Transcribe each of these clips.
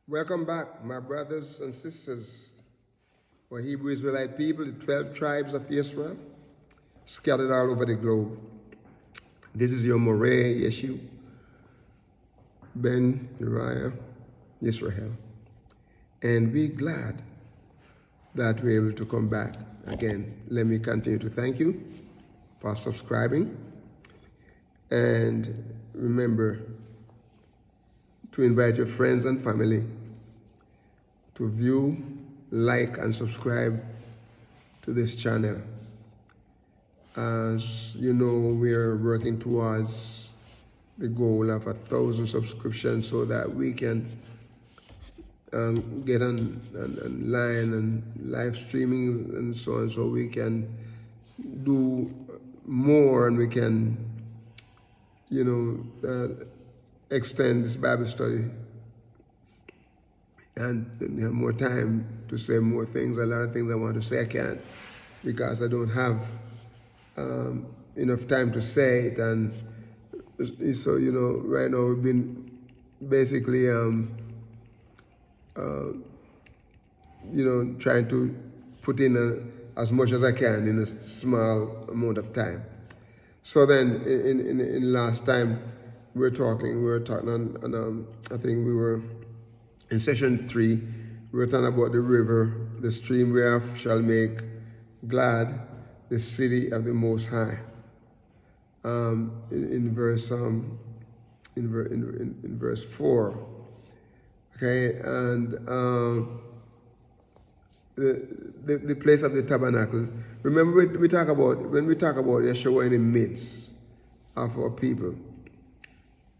Welcome back, my brothers and sisters, for Hebrew Israelite people, the 12 tribes of Israel, scattered all over the globe. This is your Moreh Yeshu, Ben Uriah, Israel. And we're glad that we're able to come back again. Let me continue to thank you for subscribing. And remember to invite your friends and family to view, like, and subscribe to this channel. As you know, we are working towards the goal of 1,000 subscriptions so that we can get online and live streaming and so on, so we can do more and we can, extend this Bible study and have more time to say more things. A lot of things I want to say I can't because I don't have enough time to say it. And so, right now we've been basically, trying to put in as much as I can in a small amount of time. So then in last time, we were talking on I think we were in session 3, we were talking about the river, the stream whereof shall make glad the city of the Most High. In verse 4, okay, and the place of the tabernacle. Remember, when we talk about Yeshua in the midst of our people.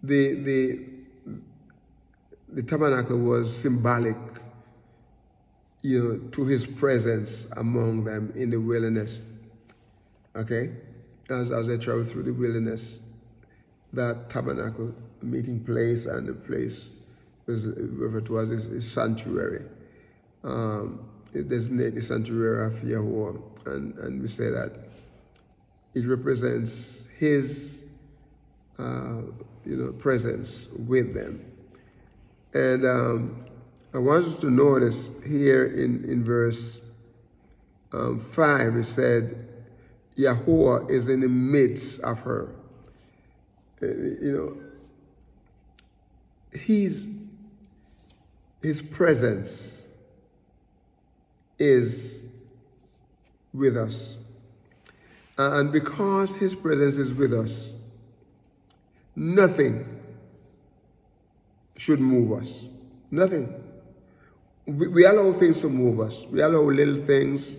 The tabernacle was symbolic, to his presence among them in the wilderness. Okay, as they travel through the wilderness, that tabernacle meeting place and the place was referred to as his sanctuary. It designates the sanctuary of YAHUAH, and we say that it represents his presence with them. And I want us to notice here in verse 5, it said, YAHUAH is in the midst of her. His presence is with us. And because his presence is with us, nothing should move us. Nothing. We allow things to move us. We allow little things.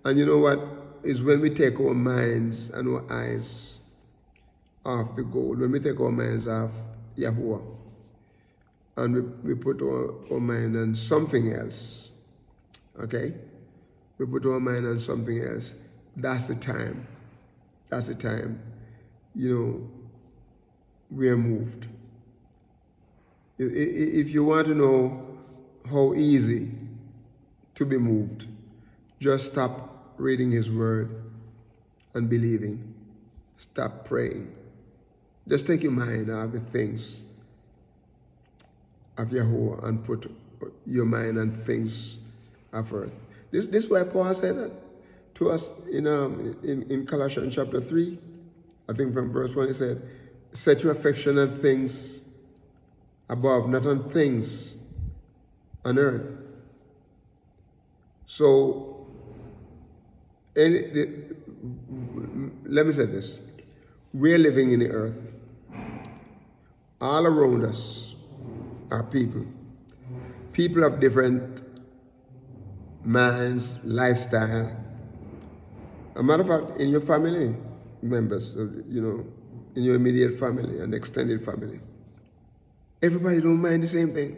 And you know what? Is when we take our minds and our eyes off the goal. When we take our minds off YAHUAH. And we put our mind on something else. Okay? We put our mind on something else. That's the time. That's the time, we are moved. If you want to know how easy to be moved, just stop reading his word and believing. Stop praying. Just take your mind out of the things of YAHUAH and put your mind on things of earth. This is why Paul said that to us in Colossians chapter 3, I think from verse 1, he said, set your affection on things above, not on things on earth. So, let me say this. We're living in the earth. All around us are people. People of different minds, lifestyle. As a matter of fact, in your family members, in your immediate family and extended family, everybody don't mind the same thing.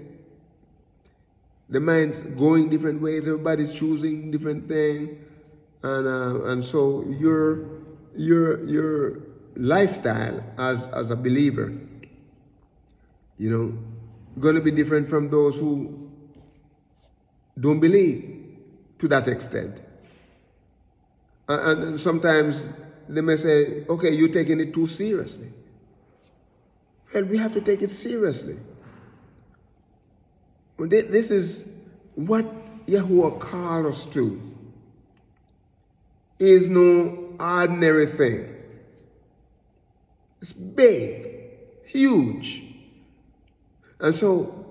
The mind's going different ways. Everybody's choosing different thing, and so your lifestyle as a believer, going to be different from those who don't believe to that extent. And sometimes they may say, okay, you're taking it too seriously. Well, we have to take it seriously. This is what Yahuwah called us to. Is no ordinary thing. It's big, huge. And so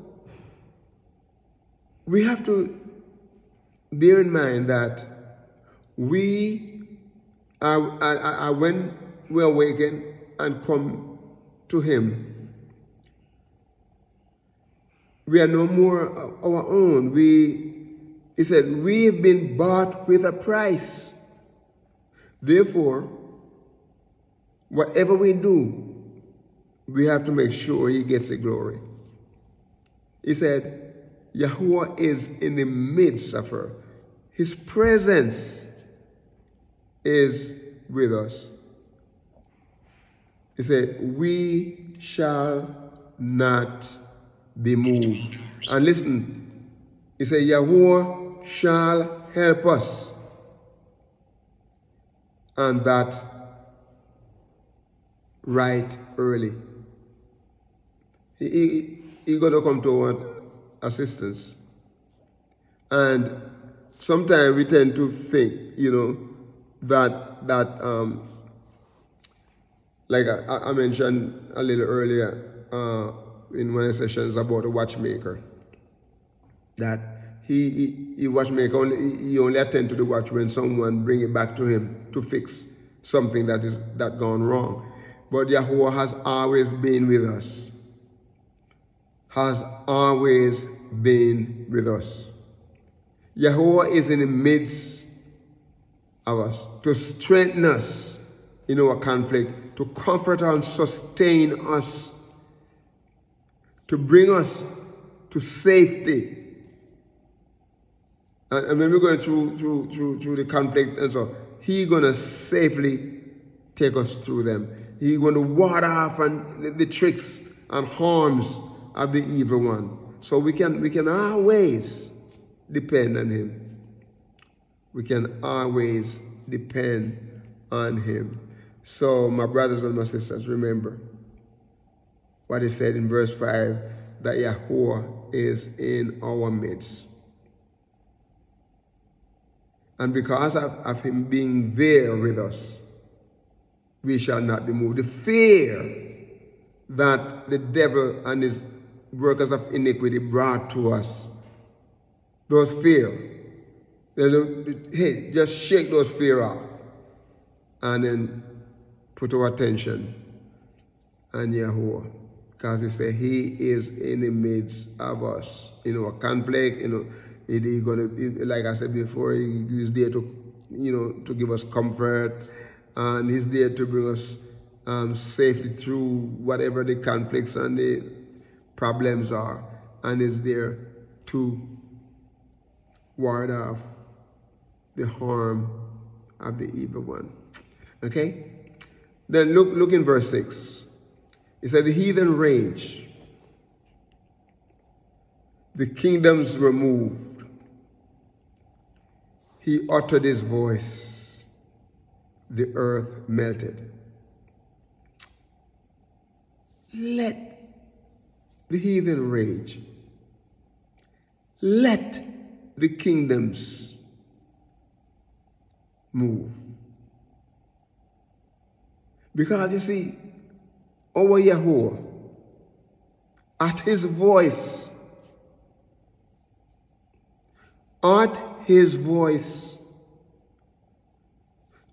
we have to bear in mind that we are when we awaken and come to Him, we are no more our own. He said, we've been bought with a price. Therefore, whatever we do, we have to make sure He gets the glory. He said, Yahuwah is in the midst of her. His presence is with us. He said, we shall not be moved. And listen, he said, Yahuwah shall help us. And that right early. He going to come to our assistance. And sometimes we tend to think, that like I mentioned a little earlier in one of the sessions about a watchmaker, that he watchmaker he only attend to the watch when someone bring it back to him to fix something that gone wrong. But Yahuwah has always been with us. Has always been with us. Yahuwah is in the midst of us to strengthen us in our conflict, to comfort and sustain us, to bring us to safety. And when we're going through the conflict and so, He's gonna safely take us through them. He's going to ward off the tricks and harms of the evil one. So we can always depend on Him. We can always depend on Him. So my brothers and my sisters, remember what He said in verse 5, that Yahuwah is in our midst. And because of Him being there with us, we shall not be moved. The fear that the devil and his workers of iniquity brought to us, those fear, hey, just shake those fear off and then put our attention on Yahuwah. Because He said He is in the midst of us. In our conflict, He's gonna, like I said before, He's there to, to give us comfort, and He's there to bring us safely through whatever the conflicts and the problems are, and is there to ward off the harm of the evil one. Okay? Then look in verse 6. It said, the heathen rage. The kingdoms were moved. He uttered His voice. The earth melted. Let the heathen rage. Let the kingdoms move. Because you see, our Yahuwah, at His voice,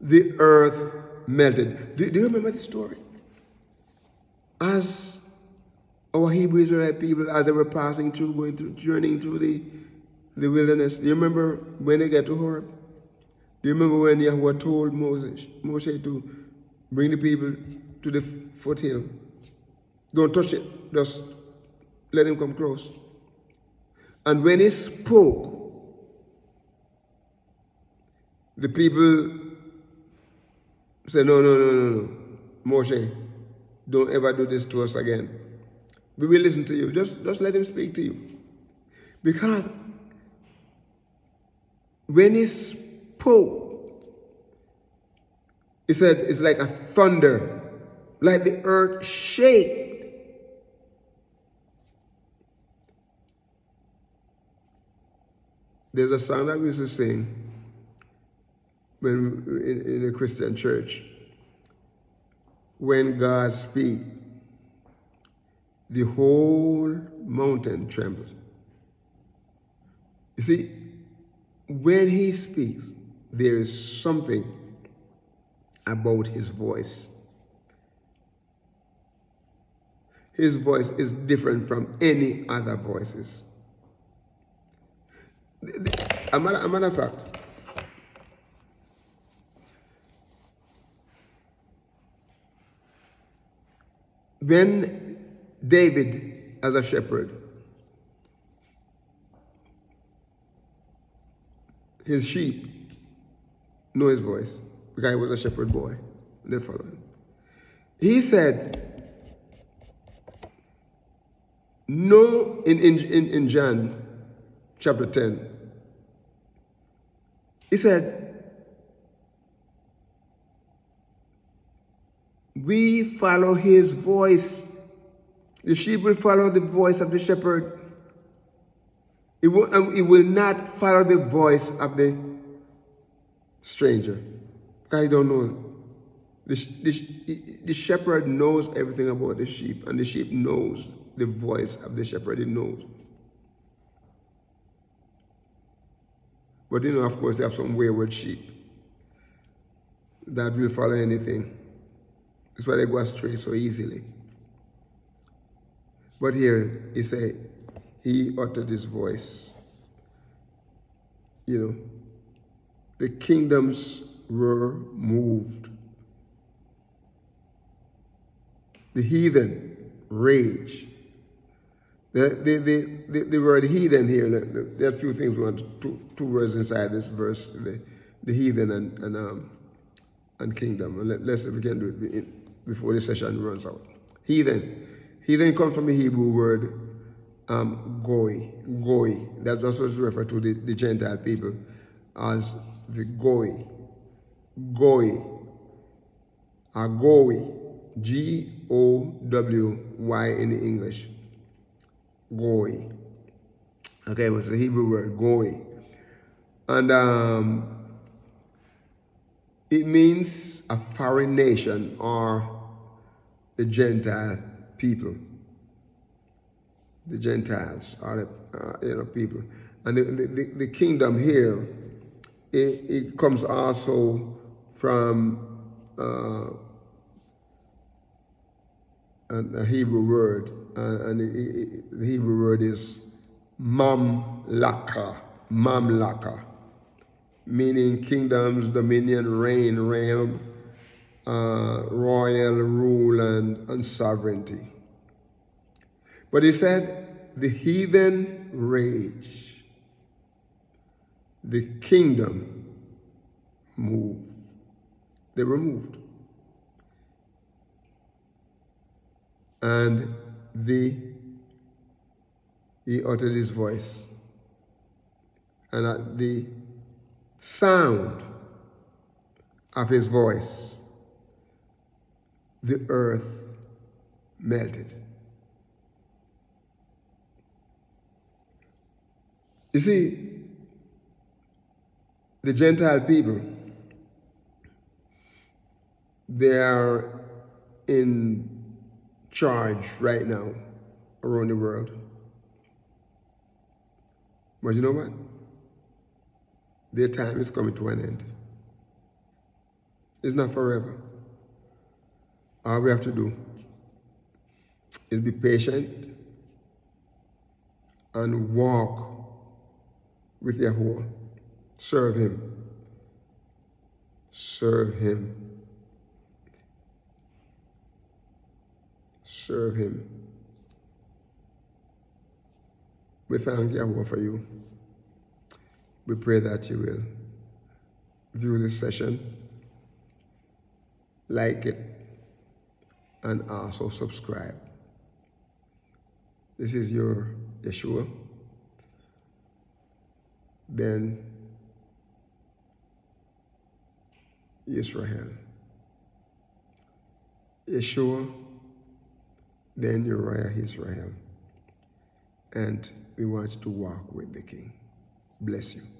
the earth melted. Do you remember the story? As our Hebrew Israelite people, as they were passing through, journeying through the wilderness, do you remember when they get to Horeb? Do you remember when Yahuwah told Moshe to bring the people to the foothill? Don't touch it, just let him come close. And when he spoke, the people said, no, Moshe, don't ever do this to us again. We will listen to you. Just let him speak to you. Because when he spoke, he said it's like a thunder, like the earth shake. There's a song that we used to sing when in a Christian church. When God speaks, the whole mountain trembles. You see, when he speaks, there is something about his voice. His voice is different from any other voices. A matter of fact, when David, as a shepherd, his sheep know his voice because he was a shepherd boy. They follow him. He said, no, in John chapter 10, he said, we follow his voice. The sheep will follow the voice of the shepherd. It will not follow the voice of the stranger. I don't know. The shepherd knows everything about the sheep, and the sheep knows the voice of the shepherd. It knows. But you know, of course, they have some wayward sheep that will follow anything. That's why they go astray so easily. But here, he said, he uttered his voice. You know, the kingdoms were moved. The heathen rage. The word heathen here, there are a few things we want, two words inside this verse, the heathen and kingdom. And let's see if we can do it before the session runs out. Heathen. Heathen comes from the Hebrew word goy. Goy. That's also referred to the Gentile people as the goy. Goy. Or goy. G-O-W-Y in English. Goy. Okay, but it's the Hebrew word, goy. And it means a foreign nation or the Gentile people. The Gentiles are the people. And the kingdom here, it comes also from a Hebrew word, and the Hebrew word is mamlaka, meaning kingdoms, dominion, reign, realm, royal rule, and sovereignty. But he said, the heathen rage, the kingdom moved. They were moved. And he uttered his voice. And at the sound of his voice, the earth melted. You see, the Gentile people, they are in charge right now around the world. But you know what? Their time is coming to an end. It's not forever. All we have to do is be patient and walk with YAHUAH. Serve him. Serve him. Serve him. We thank YAHUAH for you. We pray that you will view this session, like it, and also subscribe. This is your Yeshua, Ben Israel. Yeshua, Ben Uriah Israel. And we want to walk with the King. Bless you.